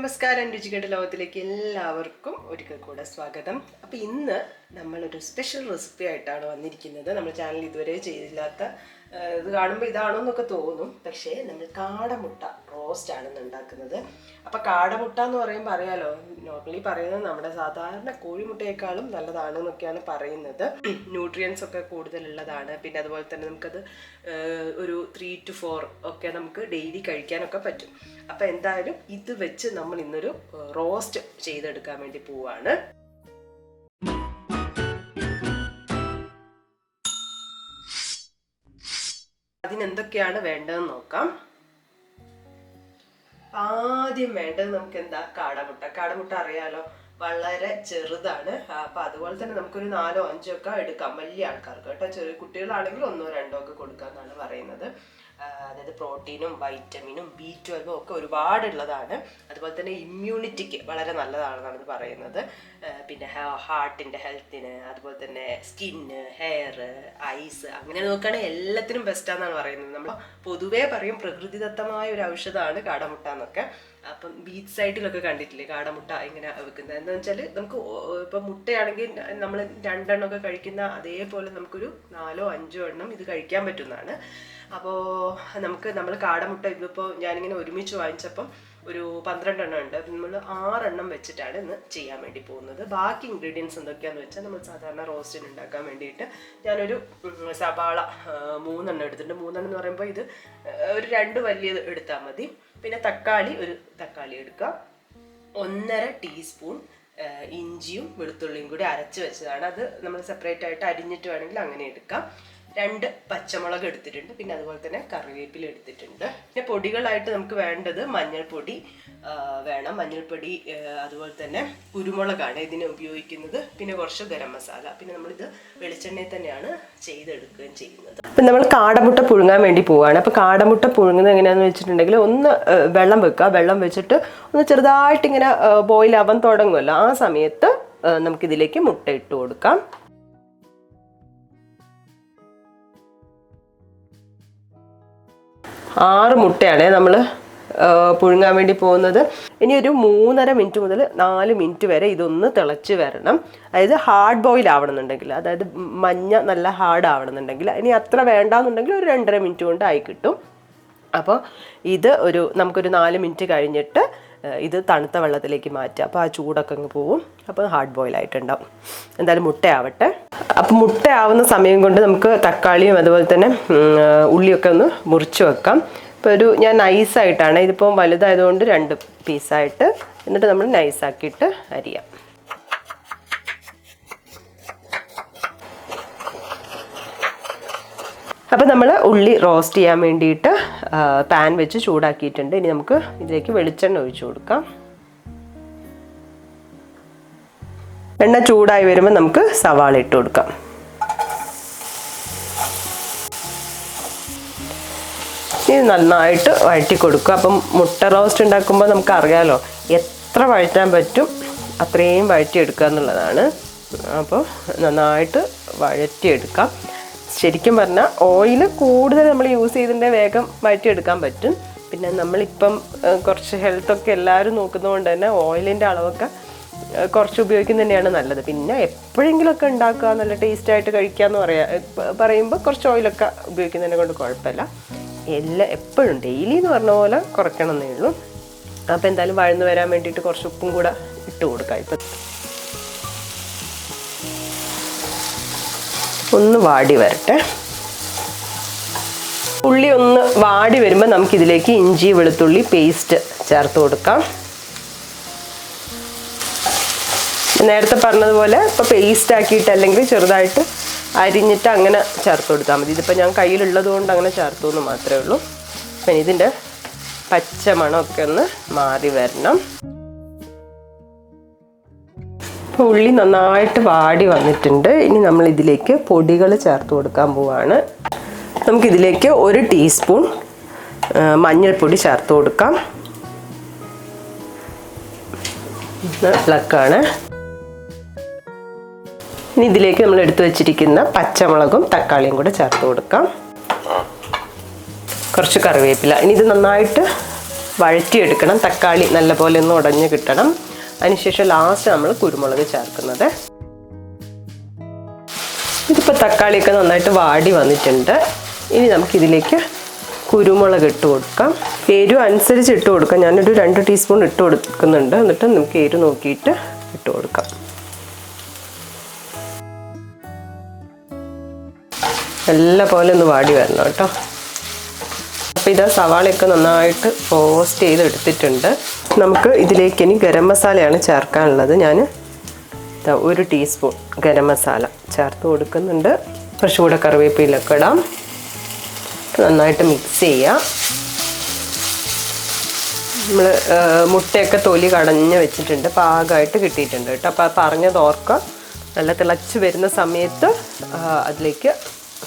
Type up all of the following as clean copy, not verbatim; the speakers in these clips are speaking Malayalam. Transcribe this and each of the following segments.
നമസ്കാരം, രുചികളുടെ ലോകത്തിലേക്ക് എല്ലാവർക്കും ഒരിക്കൽ കൂടെ സ്വാഗതം. അപ്പോൾ ഇന്ന് നമ്മളൊരു സ്പെഷ്യൽ റെസിപ്പി ആയിട്ടാണ് വന്നിരിക്കുന്നത്. നമ്മുടെ ചാനൽ ഇതുവരെ ചെയ്തില്ലാത്ത, ഇത് കാണുമ്പോൾ ഇതാണോ എന്നൊക്കെ തോന്നും, പക്ഷേ നമ്മൾ കാടമുട്ട റോസ്റ്റ് ആണ് ഉണ്ടാക്കുന്നത്. അപ്പോൾ കാടമുട്ട എന്ന് പറയുമ്പോൾ അറിയാലോ, നോർമലി പറയുന്നത് നമ്മുടെ സാധാരണ കോഴിമുട്ടയേക്കാളും നല്ലതാണ് എന്നൊക്കെയാണ് പറയുന്നത്. ന്യൂട്രിയൻസ് ഒക്കെ കൂടുതലുള്ളതാണ്. പിന്നെ അതുപോലെ തന്നെ നമുക്കത് ഒരു 3 to 4 ഒക്കെ നമുക്ക് ഡെയിലി കഴിക്കാനൊക്കെ പറ്റും. അപ്പോൾ എന്തായാലും ഇത് വെച്ച് നമ്മൾ ഇന്നൊരു റോസ്റ്റ് ചെയ്തെടുക്കാൻ വേണ്ടി പോവാണ്. അതിനെന്തൊക്കെയാണ് വേണ്ടതെന്ന് നോക്കാം. ആദ്യം വേണ്ടത് നമുക്ക് എന്താ, കാടമുട്ട. കാടമുട്ട അറിയാലോ, വളരെ ചെറുതാണ്. അപ്പം അതുപോലെ തന്നെ നമുക്കൊരു 4 or 5 ഒക്കെ എടുക്കാം, വലിയ ആൾക്കാർക്ക് കേട്ടോ. ചെറിയ കുട്ടികളാണെങ്കിൽ 1 or 2 ഒക്കെ കൊടുക്കാമെന്നാണ് പറയുന്നത്. അതായത് പ്രോട്ടീനും വൈറ്റമിനും B12 ഒക്കെ ഒരുപാടുള്ളതാണ്. അതുപോലെ തന്നെ ഇമ്മ്യൂണിറ്റിക്ക് വളരെ നല്ലതാണെന്നാണ് ഇത് പറയുന്നത്. പിന്നെ ഹാർട്ടിൻ്റെ ഹെൽത്തിന്, അതുപോലെ തന്നെ സ്കിന്ന്, ഹെയർ, ഐസ്, അങ്ങനെ നോക്കുകയാണെങ്കിൽ എല്ലാത്തിനും ബെസ്റ്റാണെന്നാണ് പറയുന്നത്. നമ്മൾ പൊതുവേ പറയും പ്രകൃതിദത്തമായ ഒരു ഔഷധമാണ് കാടമുട്ട എന്നൊക്കെ. അപ്പം ബീച്ച് സൈഡിലൊക്കെ കണ്ടിട്ടില്ലേ കാടമുട്ട ഇങ്ങനെ വെക്കുന്നത്? എന്താണെന്ന് വെച്ചാൽ നമുക്ക് ഇപ്പം മുട്ടയാണെങ്കിൽ നമ്മൾ 2 എണ്ണമൊക്കെ കഴിക്കുന്ന അതേപോലെ നമുക്കൊരു 4 or 5 എണ്ണം ഇത് കഴിക്കാൻ പറ്റുന്നതാണ്. അപ്പോൾ നമ്മൾ കാടമുട്ട ഇതിപ്പോൾ ഞാനിങ്ങനെ ഒരുമിച്ച് വാങ്ങിച്ചപ്പം ഒരു 12 എണ്ണം ഉണ്ട്. നമ്മൾ 6 എണ്ണം വെച്ചിട്ടാണ് ഇന്ന് ചെയ്യാൻ വേണ്ടി പോകുന്നത്. ബാക്കി ഇൻഗ്രീഡിയൻസ് എന്തൊക്കെയാണെന്ന് വെച്ചാൽ നമ്മൾ സാധാരണ റോസ്റ്റിന് ഉണ്ടാക്കാൻ വേണ്ടിയിട്ട് ഞാനൊരു സവാള 3 എണ്ണം എടുത്തിട്ടുണ്ട്. 3 എണ്ണം എന്ന് പറയുമ്പോൾ ഇത് ഒരു 2 വലിയത് എടുത്താൽ മതി. പിന്നെ ഒരു തക്കാളി എടുക്കുക. 1.5 ടീസ്പൂൺ ഇഞ്ചിയും വെളുത്തുള്ളിയും കൂടി അരച്ച് വെച്ചതാണ്. അത് നമ്മൾ സെപ്പറേറ്റ് ആയിട്ട് അരിഞ്ഞിട്ട് വേണമെങ്കിൽ അങ്ങനെ എടുക്കാം. 2 പച്ചമുളക് എടുത്തിട്ടുണ്ട്. പിന്നെ അതുപോലെ തന്നെ കറിവേപ്പില എടുത്തിട്ടുണ്ട്. പിന്നെ പൊടികളായിട്ട് നമുക്ക് വേണ്ടത് മഞ്ഞൾപ്പൊടി വേണം. മഞ്ഞൾപ്പൊടി അതുപോലെ തന്നെ കുരുമുളകാണ് ഇതിന് ഉപയോഗിക്കുന്നത്. പിന്നെ കുറച്ച് ഗരം മസാല. പിന്നെ നമ്മളിത് വെളിച്ചെണ്ണയിൽ തന്നെയാണ് ചെയ്തെടുക്കുകയും ചെയ്യുന്നത്. അപ്പം നമ്മൾ കാടമുട്ട പുഴുങ്ങാൻ വേണ്ടി പോവുകയാണ്. അപ്പോൾ കാടമുട്ട പുഴുങ്ങുന്നത് എങ്ങനെയാണെന്ന് വെച്ചിട്ടുണ്ടെങ്കിൽ, ഒന്ന് വെള്ളം വെക്കുക. വെള്ളം വെച്ചിട്ട് ഒന്ന് ചെറുതായിട്ട് ഇങ്ങനെ ബോയിൽ ആവാൻ തുടങ്ങുമല്ലോ, ആ സമയത്ത് നമുക്കിതിലേക്ക് മുട്ട ഇട്ട് കൊടുക്കാം. 6 മുട്ടയാണ് നമ്മൾ പുഴുങ്ങാൻ വേണ്ടി പോകുന്നത്. ഇനി ഒരു 3.5 മിനിറ്റ് മുതൽ 4 മിനിറ്റ് വരെ ഇതൊന്ന് തിളച്ച് വരണം. അതായത് ഹാർഡ് ബോയിൽ ആവണമെന്നുണ്ടെങ്കിൽ, അതായത് മഞ്ഞ നല്ല ഹാർഡ് ആവണമെന്നുണ്ടെങ്കിൽ. ഇനി അത്ര വേണ്ടാന്നുണ്ടെങ്കിൽ ഒരു 2.5 മിനിറ്റ് കൊണ്ട് ആയി കിട്ടും. അപ്പോൾ ഇത് നമുക്കൊരു 4 മിനിറ്റ് കഴിഞ്ഞിട്ട് ഇത് തണുത്ത വെള്ളത്തിലേക്ക് മാറ്റുക. അപ്പോൾ ആ ചൂടൊക്കെ അങ്ങ് പോവും. അപ്പോൾ ഹാർഡ് ബോയിലായിട്ടുണ്ടാവും. എന്തായാലും മുട്ടയാവട്ടെ. അപ്പോൾ മുട്ടയാവുന്ന സമയം കൊണ്ട് നമുക്ക് തക്കാളിയും അതുപോലെ തന്നെ ഉള്ളിയൊക്കെ ഒന്ന് മുറിച്ച് വെക്കാം. ഇപ്പോൾ ഞാൻ നൈസായിട്ടാണ്, ഇതിപ്പോൾ വലുതായതുകൊണ്ട് 2 പീസായിട്ട്, എന്നിട്ട് നമ്മൾ നൈസാക്കിയിട്ട് അരിയാം. അപ്പോൾ നമ്മൾ ഉള്ളി റോസ്റ്റ് ചെയ്യാൻ വേണ്ടിയിട്ട് പാൻ വെച്ച് ചൂടാക്കിയിട്ടുണ്ട്. ഇനി നമുക്ക് ഇതിലേക്ക് വെളിച്ചെണ്ണ ഒഴിച്ചു കൊടുക്കാം. എണ്ണ ചൂടായി വരുമ്പോൾ നമുക്ക് സവാള ഇട്ട് കൊടുക്കാം. ഇത് നന്നായിട്ട് വഴറ്റി കൊടുക്കുക. അപ്പം മുട്ട റോസ്റ്റ് ഉണ്ടാക്കുമ്പോൾ നമുക്കറിയാലോ, എത്ര വഴറ്റാൻ പറ്റും അത്രയും വഴറ്റിയെടുക്കുക എന്നുള്ളതാണ്. അപ്പോൾ നന്നായിട്ട് വഴറ്റിയെടുക്കാം. ശരിക്കും പറഞ്ഞാൽ ഓയിൽ കൂടുതൽ നമ്മൾ യൂസ് ചെയ്തിട്ടുണ്ടെങ്കിൽ വേഗം വഴറ്റിയെടുക്കാൻ പറ്റും. പിന്നെ നമ്മളിപ്പം കുറച്ച് ഹെൽത്തൊക്കെ എല്ലാവരും നോക്കുന്നതുകൊണ്ട് തന്നെ ഓയിലിൻ്റെ അളവൊക്കെ കുറച്ച് ഉപയോഗിക്കുന്നത് തന്നെയാണ് നല്ലത്. പിന്നെ എപ്പോഴെങ്കിലുമൊക്കെ ഉണ്ടാക്കുക, നല്ല ടേസ്റ്റായിട്ട് കഴിക്കുക എന്ന് പറയുമ്പോൾ കുറച്ച് ഓയിലൊക്കെ ഉപയോഗിക്കുന്നതിനെ കൊണ്ട് കുഴപ്പമില്ല. എപ്പോഴും ഡെയിലി എന്ന് പറഞ്ഞ പോലെ കുറയ്ക്കണമെന്നേ ഉള്ളൂ. അപ്പോൾ എന്തായാലും വഴന്ന് വരാൻ വേണ്ടിയിട്ട് കുറച്ച് ഉപ്പും കൂടെ ഇട്ട് കൊടുക്കാം. ഇപ്പം ഒന്ന് വാടി വരട്ടെ. ഉള്ളി ഒന്ന് വാടി വരുമ്പോൾ നമുക്കിതിലേക്ക് ഇഞ്ചി വെളുത്തുള്ളി പേസ്റ്റ് ചേർത്ത് കൊടുക്കാം. നേരത്തെ പറഞ്ഞതുപോലെ ഇപ്പോൾ പേസ്റ്റ് ആക്കിയിട്ട് അല്ലെങ്കിൽ ചെറുതായിട്ട് അരിഞ്ഞിട്ട് അങ്ങനെ ചേർത്ത് കൊടുത്താൽ മതി. ഇതിപ്പോൾ ഞാൻ കയ്യിലുള്ളത് കൊണ്ട് അങ്ങനെ ചേർത്തു എന്ന് മാത്രമേ ഉള്ളൂ. പിന്നെ ഇതിൻ്റെ പച്ചമണമൊക്കെ ഒന്ന് മാറി വരണം. ഇപ്പോൾ ഉള്ളി നന്നായിട്ട് വാടി വന്നിട്ടുണ്ട്. ഇനി നമ്മൾ ഇതിലേക്ക് പൊടികൾ ചേർത്ത് കൊടുക്കാൻ പോവാണ്. നമുക്കിതിലേക്ക് 1 ടീസ്പൂൺ മഞ്ഞൾപ്പൊടി ചേർത്ത് കൊടുക്കാം. ഇളക്കാണ്. ഇനി ഇതിലേക്ക് നമ്മൾ എടുത്തു വെച്ചിരിക്കുന്ന പച്ചമുളകും തക്കാളിയും കൂടെ ചേർത്ത് കൊടുക്കാം. കുറച്ച് കറിവേപ്പില. ഇനി ഇത് നന്നായിട്ട് വഴറ്റിയെടുക്കണം. തക്കാളി നല്ലപോലെ ഒന്ന് ഉടഞ്ഞ് കിട്ടണം. അതിനുശേഷം ലാസ്റ്റ് നമ്മൾ കുരുമുളക് ചേർക്കുന്നത്. ഇതിപ്പോൾ തക്കാളിയൊക്കെ നന്നായിട്ട് വാടി വന്നിട്ടുണ്ട്. ഇനി നമുക്കിതിലേക്ക് കുരുമുളക് ഇട്ട് കൊടുക്കാം. എരിവ് അനുസരിച്ച് ഇട്ട് കൊടുക്കാം. ഞാനൊരു 2 ടീസ്പൂൺ ഇട്ട് കൊടുക്കുന്നുണ്ട്. എന്നിട്ട് നമുക്ക് എരിവ് നോക്കിയിട്ട് ഇട്ട് കൊടുക്കാം. നല്ല പോലെ ഒന്ന് വാടി വരണം കേട്ടോ. അപ്പോൾ ഇതാ സവാളയൊക്കെ നന്നായിട്ട് റോസ്റ്റ് ചെയ്ത് എടുത്തിട്ടുണ്ട്. നമുക്ക് ഇതിലേക്ക് ഇനി ഗരം മസാലയാണ് ചേർക്കാനുള്ളത്. ഞാൻ 1 ടീസ്പൂൺ ഗരം മസാല ചേർത്ത് കൊടുക്കുന്നുണ്ട്. കുറച്ചുകൂടെ കറിവേപ്പിലൊക്കെ ഇടാം. നന്നായിട്ട് മിക്സ് ചെയ്യാം. നമ്മൾ മുട്ടയൊക്കെ തൊലി കടഞ്ഞ് വെച്ചിട്ടുണ്ട്, പാകമായിട്ട് കിട്ടിയിട്ടുണ്ട് കേട്ടോ. അപ്പോൾ പറഞ്ഞത് ഓർക്കുക. നല്ല തിളച്ച് വരുന്ന സമയത്ത് അതിലേക്ക്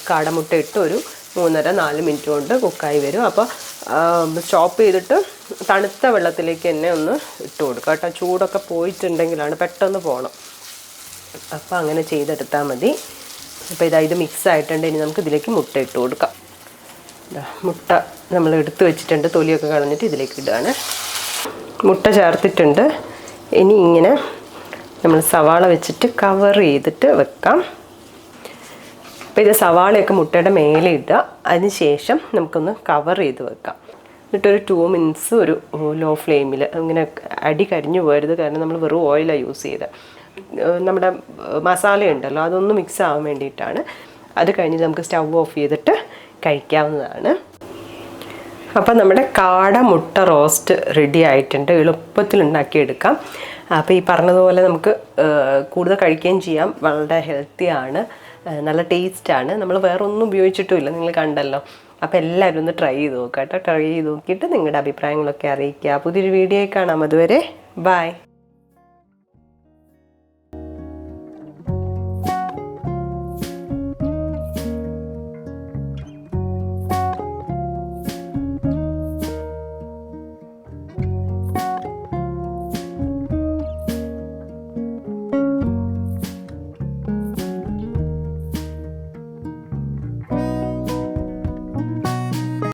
കാടമുട്ട ഇട്ട് ഒരു 3-4 മിനിറ്റ് കൊണ്ട് കുക്കായി വരും. അപ്പോൾ സ്റ്റോപ്പ് ചെയ്തിട്ട് തണുത്ത വെള്ളത്തിലേക്ക് തന്നെ ഒന്ന് ഇട്ട് കൊടുക്കുക കേട്ടോ. ചൂടൊക്കെ പോയിട്ടുണ്ടെങ്കിലാണ് പെട്ടെന്ന് പോകണം. അപ്പോൾ അങ്ങനെ ചെയ്തെടുത്താൽ മതി. അപ്പോൾ ഇത് മിക്സ് ആയിട്ടുണ്ട്. ഇനി നമുക്ക് ഇതിലേക്ക് മുട്ട ഇട്ട് കൊടുക്കാം. മുട്ട നമ്മൾ എടുത്ത് വെച്ചിട്ടുണ്ട്, തൊലിയൊക്കെ കളഞ്ഞിട്ട് ഇതിലേക്ക് ഇടുകയാണ്. മുട്ട ചേർത്തിട്ടുണ്ട്. ഇനി ഇങ്ങനെ നമ്മൾ സവാള വെച്ചിട്ട് കവർ ചെയ്തിട്ട് വെക്കാം. അപ്പോൾ ഇത് സവാളയൊക്കെ മുട്ടയുടെ മേലെ ഇടുക. അതിന് ശേഷം നമുക്കൊന്ന് കവർ ചെയ്ത് വെക്കാം. എന്നിട്ടൊരു 2 മിനിറ്റ്സ് ഒരു ലോ ഫ്ലെയിമിൽ, ഇങ്ങനെ അടി കരിഞ്ഞു പോകരുത്. കാരണം നമ്മൾ വെറും ഓയിലാണ് യൂസ് ചെയ്തത്. നമ്മുടെ മസാല ഉണ്ടല്ലോ, അതൊന്ന് മിക്സ് ആവാൻ വേണ്ടിയിട്ടാണ്. അത് കഴിഞ്ഞ് നമുക്ക് സ്റ്റവ് ഓഫ് ചെയ്തിട്ട് കഴിക്കാവുന്നതാണ്. അപ്പം നമ്മുടെ കാട മുട്ട റോസ്റ്റ് റെഡി ആയിട്ടുണ്ട്. എളുപ്പത്തിൽ ഉണ്ടാക്കിയെടുക്കാം. അപ്പോൾ ഈ പറഞ്ഞതുപോലെ നമുക്ക് കൂടുതൽ കഴിക്കുകയും ചെയ്യാം. വളരെ ഹെൽത്തിയാണ്, നല്ല ടേസ്റ്റാണ്. നമ്മൾ വേറെ ഒന്നും ഉപയോഗിച്ചിട്ടുമില്ല, നിങ്ങൾ കണ്ടല്ലോ. അപ്പോൾ എല്ലാവരും ഒന്ന് ട്രൈ ചെയ്ത് നോക്കാം കേട്ടോ. ട്രൈ ചെയ്ത് നോക്കിയിട്ട് നിങ്ങളുടെ അഭിപ്രായങ്ങളൊക്കെ അറിയിക്കുക. പുതിയൊരു വീഡിയോ കാണാം. അതുവരെ ബൈ.